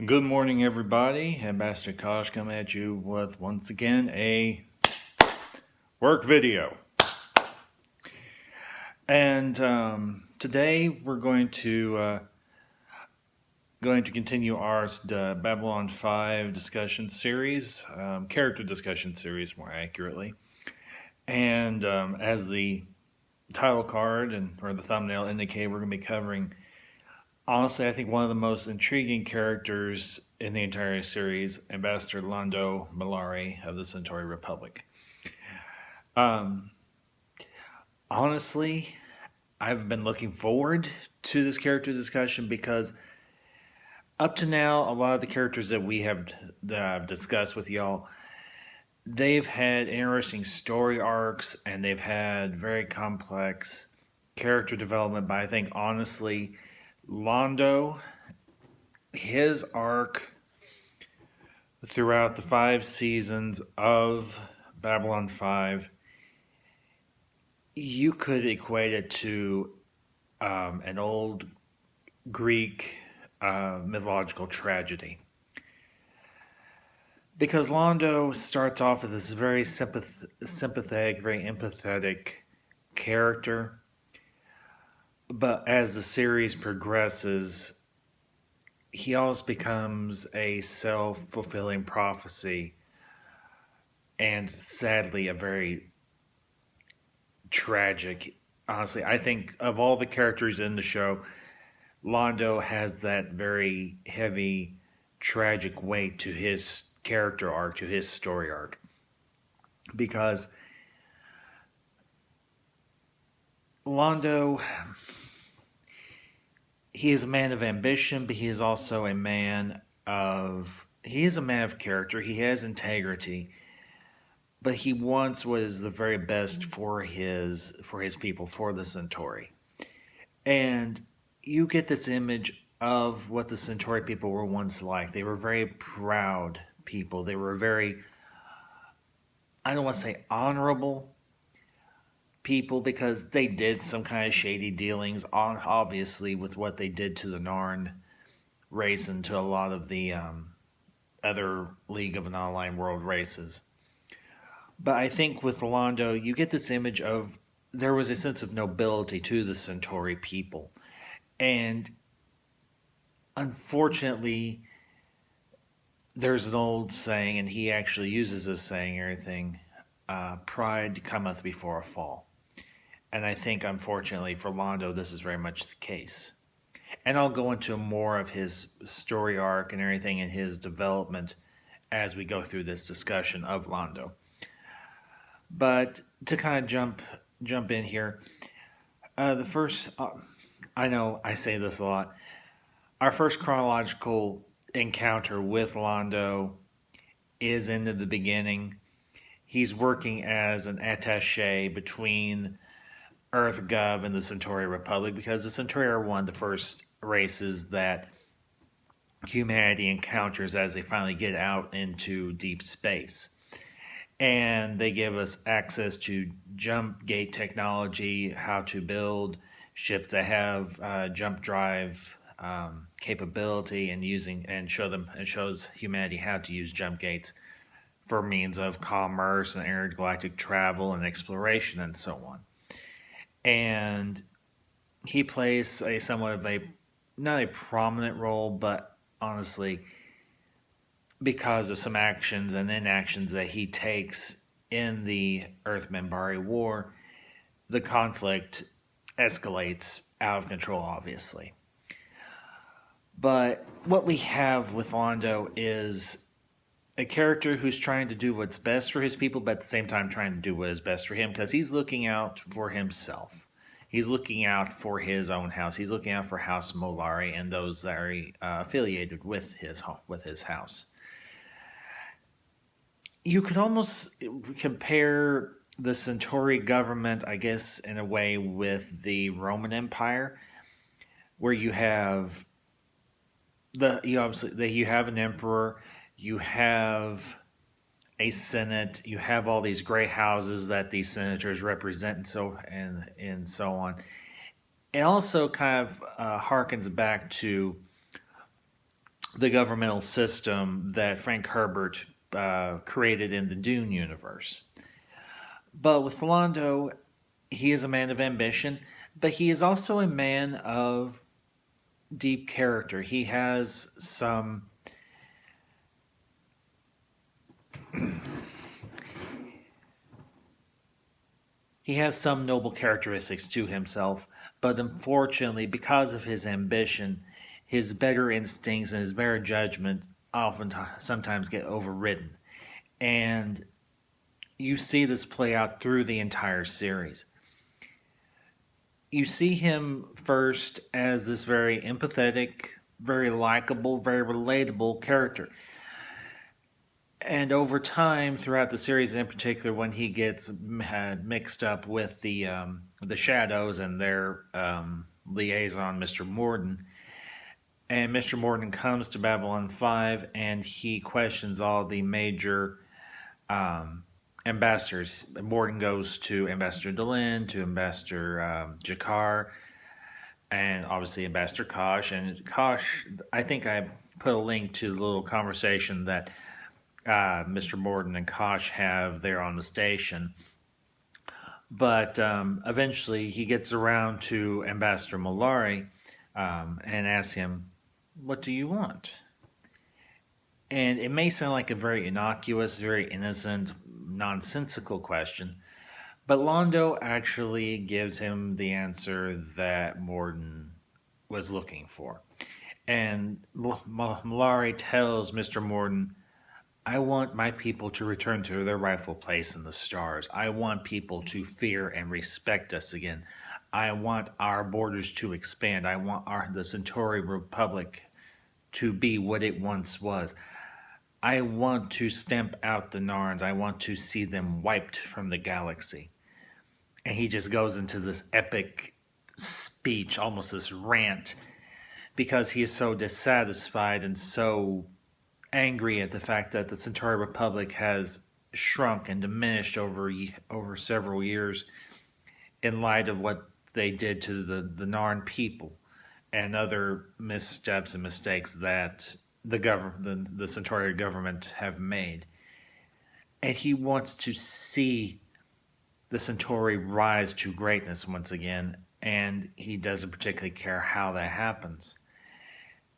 Good morning, everybody. Ambassador Kosh coming at you with once again a work video. And today we're going to continue our Babylon 5 discussion series, character discussion series, more accurately. And as the title card or the thumbnail indicate, we're going to be covering. Honestly, I think one of the most intriguing characters in the entire series, Ambassador Londo Mollari of the Centauri Republic. Um, Honestly, I've been looking forward to this character discussion because up to now, a lot of the characters that I've discussed with y'all, they've had interesting story arcs and they've had very complex character development. But I think honestly, Londo, his arc throughout the 5 seasons of Babylon 5, you could equate it to an old Greek mythological tragedy. Because Londo starts off with this very sympathetic, very empathetic character, but as the series progresses, he always becomes a self-fulfilling prophecy, and sadly, a very tragic. Honestly, I think of all the characters in the show, Londo has that very heavy, tragic weight to his character arc, to his story arc. Because Londo, he is a man of ambition, but he is also a man of character. He has integrity, but he wants what is the very best for his people, for the Centauri. And you get this image of what the Centauri people were once like. They were very proud people. They were very, I don't want to say honorable people, because they did some kind of shady dealings, obviously, with what they did to the Narn race and to a lot of the other League of an Online World races. But I think with Londo, you get this image of there was a sense of nobility to the Centauri people. And unfortunately, there's an old saying, and he actually uses this saying, everything, pride cometh before a fall. And I think, unfortunately, for Londo, this is very much the case. And I'll go into more of his story arc and everything in his development as we go through this discussion of Londo. But to kind of jump in here, the first, I know I say this a lot, our first chronological encounter with Londo is in the beginning. He's working as an attaché between EarthGov and the Centauri Republic, because the Centauri are one of the first races that humanity encounters as they finally get out into deep space. And they give us access to jump gate technology, how to build ships that have jump drive capability, and shows humanity how to use jump gates for means of commerce and intergalactic travel and exploration and so on. And he plays a somewhat of a, not a prominent role, but honestly, because of some actions and inactions that he takes in the Earth-Minbari War, the conflict escalates out of control, obviously. But what we have with Londo is a character who's trying to do what's best for his people, but at the same time trying to do what is best for him, because he's looking out for himself. He's looking out for his own house. He's looking out for House Mollari and those that are affiliated with his house. You could almost compare the Centauri government, I guess, in a way with the Roman Empire, where you have you have an emperor, you have a senate, you have all these gray houses that these senators represent, and so on. It also kind of harkens back to the governmental system that Frank Herbert created in the Dune universe. But with Londo, he is a man of ambition, but he is also a man of deep character. He has some noble characteristics to himself, but unfortunately, because of his ambition, his better instincts and his better judgment often sometimes get overridden. And you see this play out through the entire series. You see him first as this very empathetic, very likable, very relatable character. And over time, throughout the series, in particular, when he gets mixed up with the Shadows and their liaison, Mr. Morden, and Mr. Morden comes to Babylon 5 and he questions all the major ambassadors. Morden goes to Ambassador Delenn, to Ambassador Jakar, and obviously Ambassador Kosh. And Kosh, I think I put a link to the little conversation that Mr. Morden and Kosh have there on the station. But eventually he gets around to Ambassador Mollari and asks him, "What do you want?" And it may sound like a very innocuous, very innocent, nonsensical question, but Londo actually gives him the answer that Morden was looking for. And Mollari tells Mr. Morden, "I want my people to return to their rightful place in the stars. I want people to fear and respect us again. I want our borders to expand. I want the Centauri Republic to be what it once was. I want to stamp out the Narns. I want to see them wiped from the galaxy." And he just goes into this epic speech, almost this rant, because he is so dissatisfied and so angry at the fact that the Centauri Republic has shrunk and diminished over several years in light of what they did to the Narn people and other missteps and mistakes that the Centauri government have made. And he wants to see the Centauri rise to greatness once again, and he doesn't particularly care how that happens.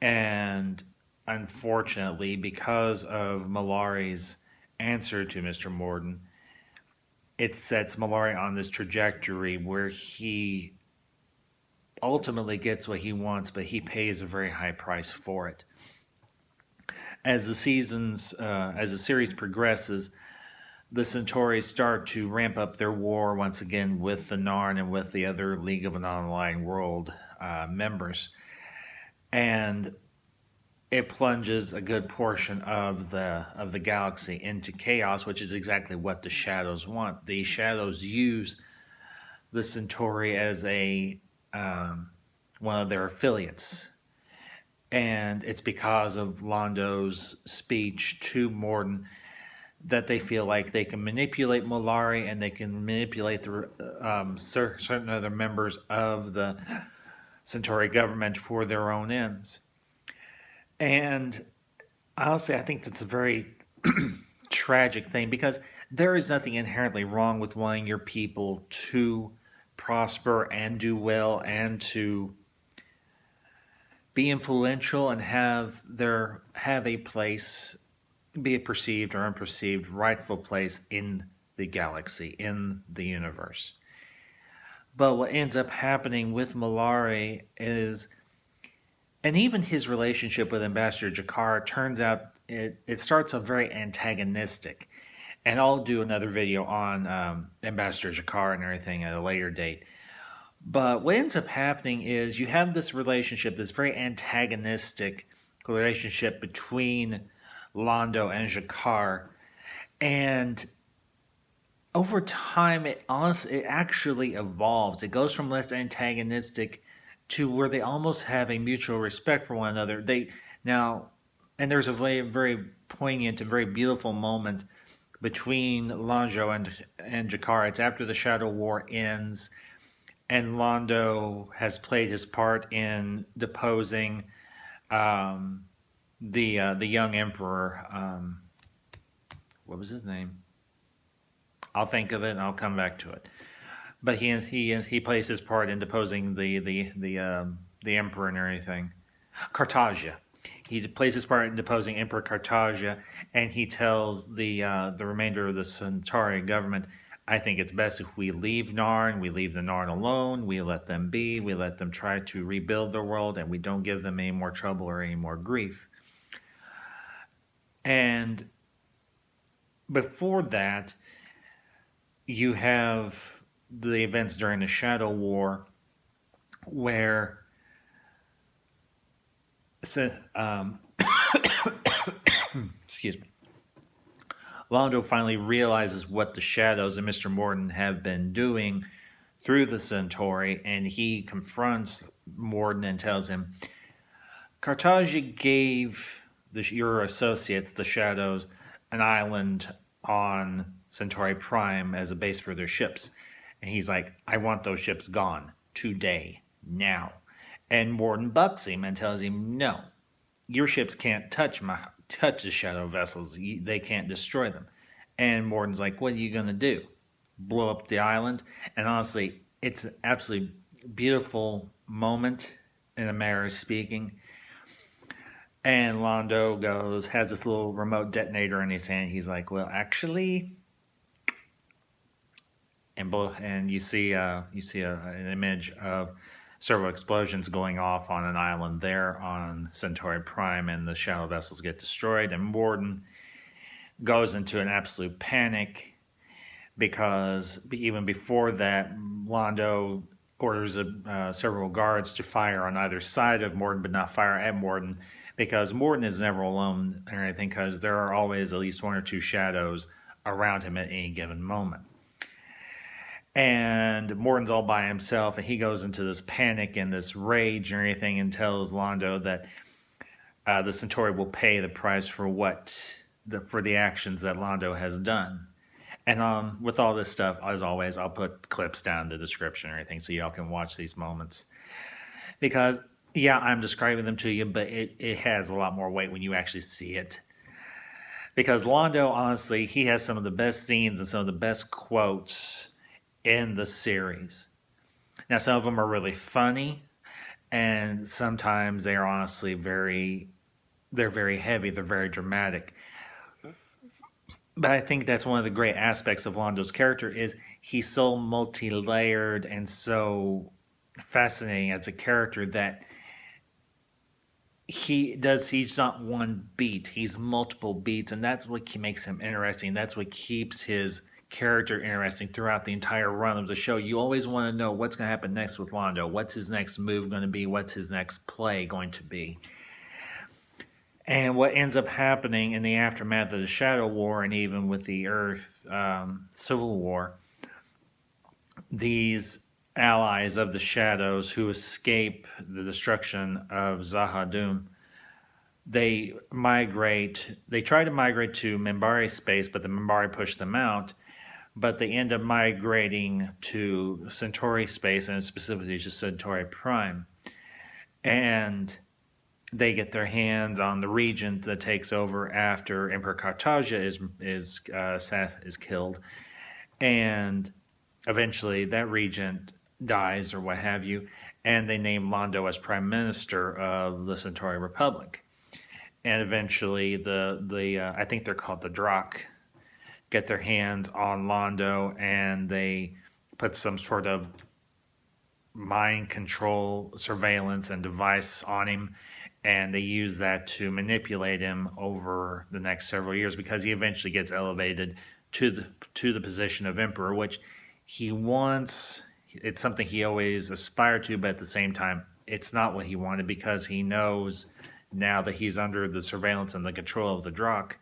And unfortunately, because of Mollari's answer to Mr. Morden, it sets Mollari on this trajectory where he ultimately gets what he wants, but he pays a very high price for it. As the series progresses, the Centauri start to ramp up their war once again with the Narn and with the other League of an Unaligned World members, and it plunges a good portion of the galaxy into chaos, which is exactly what the Shadows want. The Shadows use the Centauri as one of their affiliates, and it's because of Londo's speech to Morden that they feel like they can manipulate Mollari and they can manipulate the certain other members of the Centauri government for their own ends. And honestly, I think that's a very tragic thing, because there is nothing inherently wrong with wanting your people to prosper and do well and to be influential and have a place, be a perceived or unperceived rightful place in the galaxy, in the universe. But what ends up happening with Mollari is, and even his relationship with Ambassador Jakar, turns out it starts off very antagonistic. And I'll do another video on Ambassador Jakar and everything at a later date. But what ends up happening is you have this relationship, this very antagonistic relationship between Londo and Jakar. And over time, it actually evolves. It goes from less antagonistic to where they almost have a mutual respect for one another. And there's a very, very poignant and very beautiful moment between Londo and Jakar. It's after the Shadow War ends, and Londo has played his part in deposing the young emperor. What was his name? I'll think of it and I'll come back to it. But he plays his part in deposing the emperor and everything. Cartagia. He plays his part in deposing Emperor Cartagia, and he tells the remainder of the Centauri government, I think it's best if we leave Narn, we leave the Narn alone, we let them be, we let them try to rebuild their world, and we don't give them any more trouble or any more grief. And before that, you have the events during the Shadow War, where excuse me, Londo finally realizes what the Shadows and Mr. Morden have been doing through the Centauri, and he confronts Morden and tells him, Cartagia gave your associates, the Shadows, an island on Centauri Prime as a base for their ships. And he's like, I want those ships gone today, now. And Morden bucks him and tells him, no, your ships can't touch the Shadow vessels. They can't destroy them. And Morden's like, what are you going to do? Blow up the island? And honestly, it's an absolutely beautiful moment in a manner of speaking. And Londo has this little remote detonator in his hand. He's like, well, actually, and you see an image of several explosions going off on an island there on Centauri Prime, and the Shadow vessels get destroyed. And Morden goes into an absolute panic because even before that, Londo orders several guards to fire on either side of Morden, but not fire at Morden, because Morden is never alone or anything, because there are always at least one or two Shadows around him at any given moment. And Morden's all by himself, and he goes into this panic and this rage and everything, and tells Londo that the Centauri will pay the price for for the actions that Londo has done. And with all this stuff, as always, I'll put clips down in the description or anything so y'all can watch these moments. Because, yeah, I'm describing them to you, but it has a lot more weight when you actually see it. Because Londo, honestly, he has some of the best scenes and some of the best quotes in the series. Now, some of them are really funny, and sometimes they are honestly they're very heavy, they're very dramatic. But I think that's one of the great aspects of Londo's character is he's so multi-layered and so fascinating as a character that he's not one beat, he's multiple beats, and that's what makes him interesting. That's what keeps his character interesting throughout the entire run of the show. You always want to know what's going to happen next with Londo. What's his next move going to be? What's his next play going to be? And what ends up happening in the aftermath of the Shadow War, and even with the Earth Civil War, these allies of the Shadows who escape the destruction of Zahadum, they try to migrate to Minbari space, but the Minbari push them out. But they end up migrating to Centauri space, and specifically to Centauri Prime. And they get their hands on the regent that takes over after Emperor Cartagia is killed. And eventually that regent dies or what have you, and they name Londo as Prime Minister of the Centauri Republic. And eventually I think they're called the Drakh, get their hands on Londo, and they put some sort of mind control, surveillance, and device on him, and they use that to manipulate him over the next several years, because he eventually gets elevated to the position of emperor, which he wants. It's something he always aspired to, but at the same time, it's not what he wanted, because he knows now that he's under the surveillance and the control of the Drakh,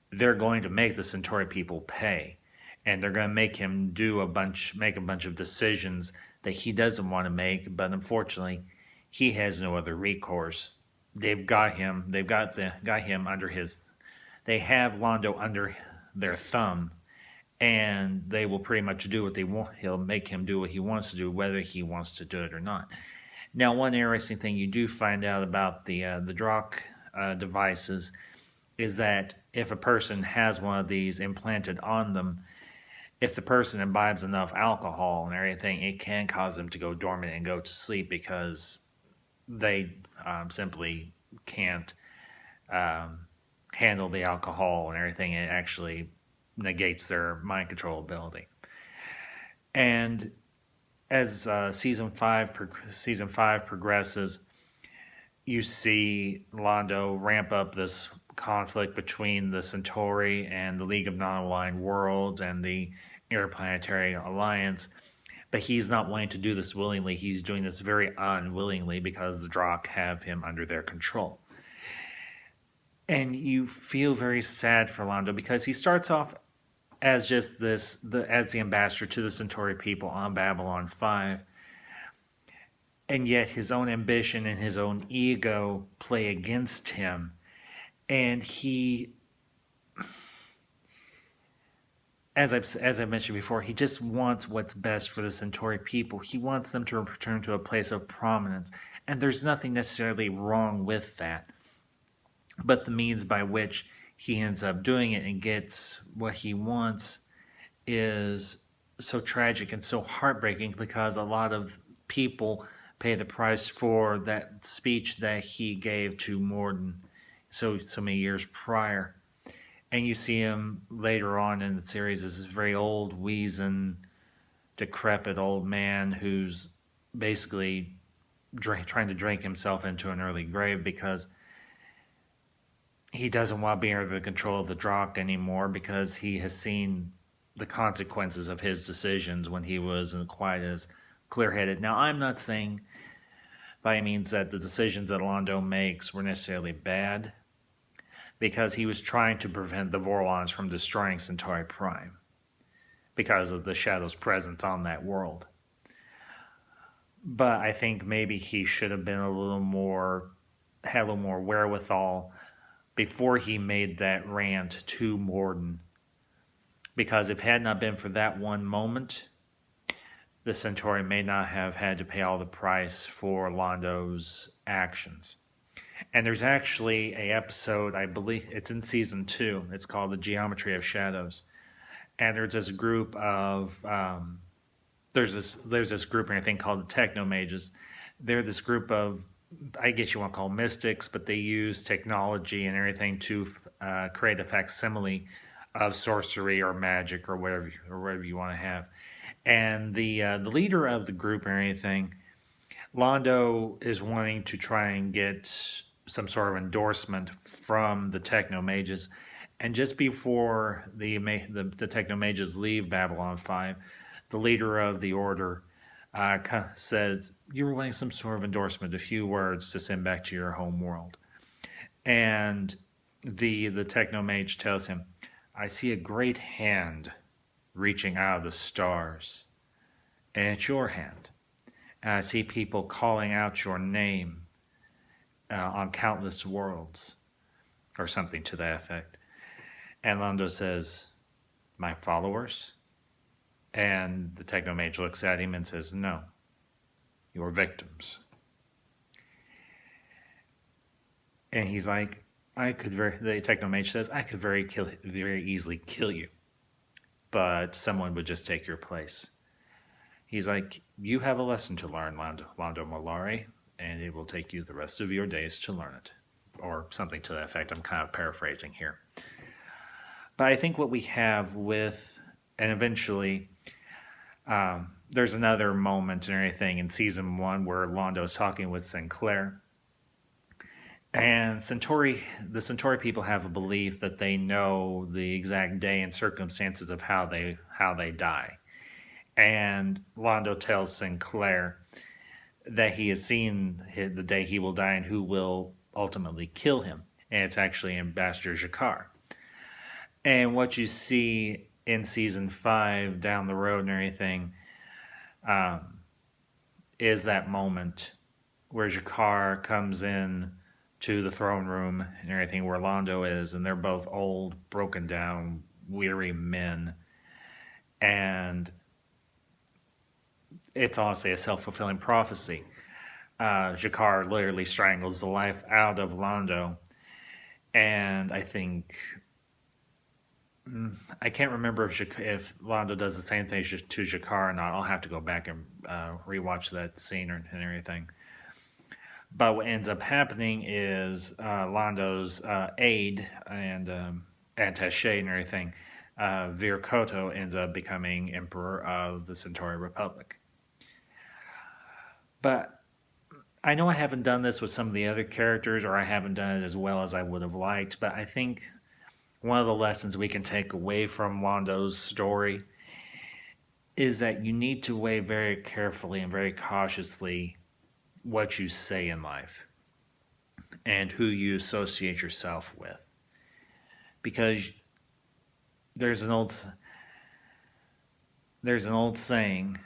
they're going to make the Centauri people pay, and they're going to make him make a bunch of decisions that he doesn't want to make. But unfortunately, he has no other recourse. They've got him. They have Londo under their thumb, and they will pretty much do what they want. He'll make him do what he wants to do, whether he wants to do it or not. Now, one interesting thing you do find out about the Drakh devices is that if a person has one of these implanted on them, if the person imbibes enough alcohol and everything, it can cause them to go dormant and go to sleep because they simply can't handle the alcohol and everything. It actually negates their mind control ability. And as season five progresses, you see Londo ramp up this conflict between the Centauri and the League of Non-Aligned Worlds and the Interplanetary Alliance. But he's not wanting to do this willingly. He's doing this very unwillingly because the Drakh have him under their control. And you feel very sad for Londo because he starts off as just as the ambassador to the Centauri people on Babylon 5. And yet his own ambition and his own ego play against him. And he, as I've mentioned before, he just wants what's best for the Centauri people. He wants them to return to a place of prominence. And there's nothing necessarily wrong with that. But the means by which he ends up doing it and gets what he wants is so tragic and so heartbreaking because a lot of people pay the price for that speech that he gave to Morden so many years prior. And you see him later on in the series as this very old, weazened, decrepit old man who's basically trying to drink himself into an early grave because he doesn't want to be under the control of the Drakh anymore because he has seen the consequences of his decisions when he wasn't quite as clear-headed. Now, I'm not saying by any means that the decisions that Londo makes were necessarily bad because he was trying to prevent the Vorlons from destroying Centauri Prime because of the Shadow's presence on that world. But I think maybe he should have been had a little more wherewithal before he made that rant to Morden. Because if it had not been for that one moment, the Centauri may not have had to pay all the price for Londo's actions. And there's actually an episode, I believe it's in season 2. It's called The Geometry of Shadows. And there's this group of there's this group and thing called the Techno Mages. They're this group of, I guess you want to call mystics, but they use technology and everything to create a facsimile of sorcery or magic or whatever you want to have. And the leader of the group or anything, Londo is wanting to try and get some sort of endorsement from the Techno Mages. And just before the Techno Mages leave Babylon 5, the leader of the order says, you were wanting some sort of endorsement, a few words to send back to your home world. And the Techno Mage tells him, I see a great hand reaching out of the stars, and it's your hand. And I see people calling out your name on countless worlds, or something to that effect. And Londo says, my followers? And the Techno Mage looks at him and says, no, your victims. And he's like, the Techno Mage says, I could very easily kill you, but someone would just take your place. He's like, you have a lesson to learn, Londo Mollari, and it will take you the rest of your days to learn it. Or something to that effect. I'm kind of paraphrasing here. But I think what we have and eventually, there's another moment and everything in season 1 where Londo's talking with Sinclair. And the Centauri people have a belief that they know the exact day and circumstances of how they die. And Londo tells Sinclair that he has seen the day he will die and who will ultimately kill him. And it's actually Ambassador Jakar. And what you see in season 5 down the road and everything is that moment where Jakar comes in to the throne room and everything where Londo is, and they're both old, broken down, weary men. And it's honestly a self-fulfilling prophecy. Jakar literally strangles the life out of Londo, And I think I can't remember if Londo does the same thing to Jakar or not. I'll have to go back and rewatch that scene and everything. But what ends up happening is Londo's aide and attaché and everything, Vir Koto ends up becoming emperor of the Centauri Republic. But I know I haven't done this with some of the other characters, or I haven't done it as well as I would have liked, but I think one of the lessons we can take away from Londo's story is that you need to weigh very carefully and very cautiously what you say in life and who you associate yourself with. Because there's an old saying,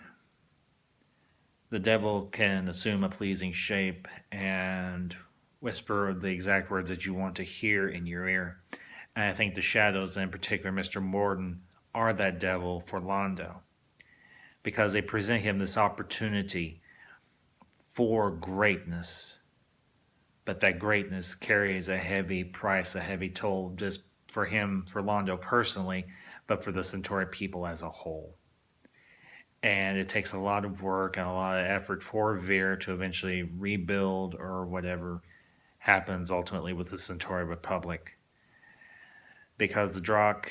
the devil can assume a pleasing shape and whisper the exact words that you want to hear in your ear. And I think the shadows, in particular Mr. Morden, are that devil for Londo, because they present him this opportunity for greatness, but that greatness carries a heavy price, a heavy toll, just for him, for Londo personally, but for the Centauri people as a whole. And it takes a lot of work and a lot of effort for Vir to eventually rebuild, or whatever happens ultimately with the Centauri Republic, because the Drakh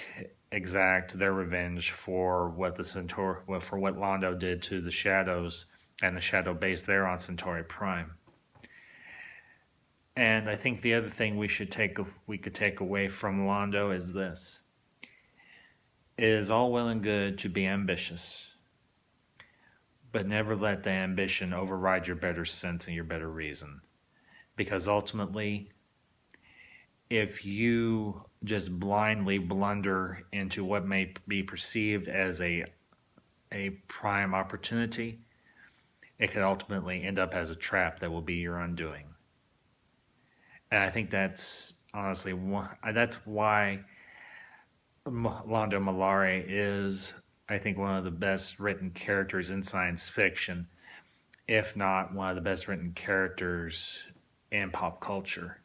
exact their revenge for what for what Londo did to the Shadows and the Shadow base there on Centauri Prime. And I think the other thing we could take away from Londo is this: it is all well and good to be ambitious, but never let the ambition override your better sense and your better reason. Because ultimately, if you just blindly blunder into what may be perceived as a prime opportunity, it could ultimately end up as a trap that will be your undoing. And I think that's honestly that's why Londo Mollari is, I think, one of the best written characters in science fiction, if not one of the best written characters in pop culture.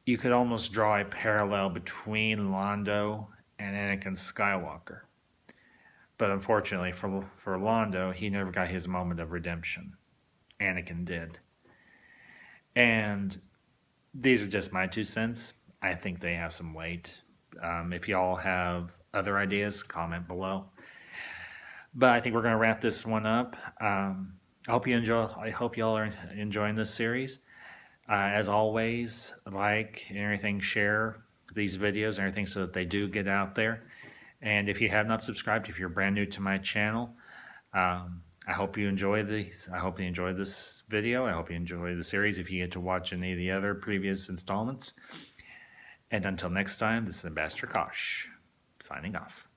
You could almost draw a parallel between Londo and Anakin Skywalker. But unfortunately for Londo, he never got his moment of redemption. Anakin did. And these are just my 2 cents. I think they have some weight. If y'all have other ideas, comment below. But I think we're going to wrap this one up. I hope y'all are enjoying this series. As always, like and everything, share these videos and everything so that they do get out there. And if you have not subscribed, if you're brand new to my channel, I hope you enjoy these. I hope you enjoyed this video. I hope you enjoy the series if you get to watch any of the other previous installments. And until next time, this is Ambassador Kosh, signing off.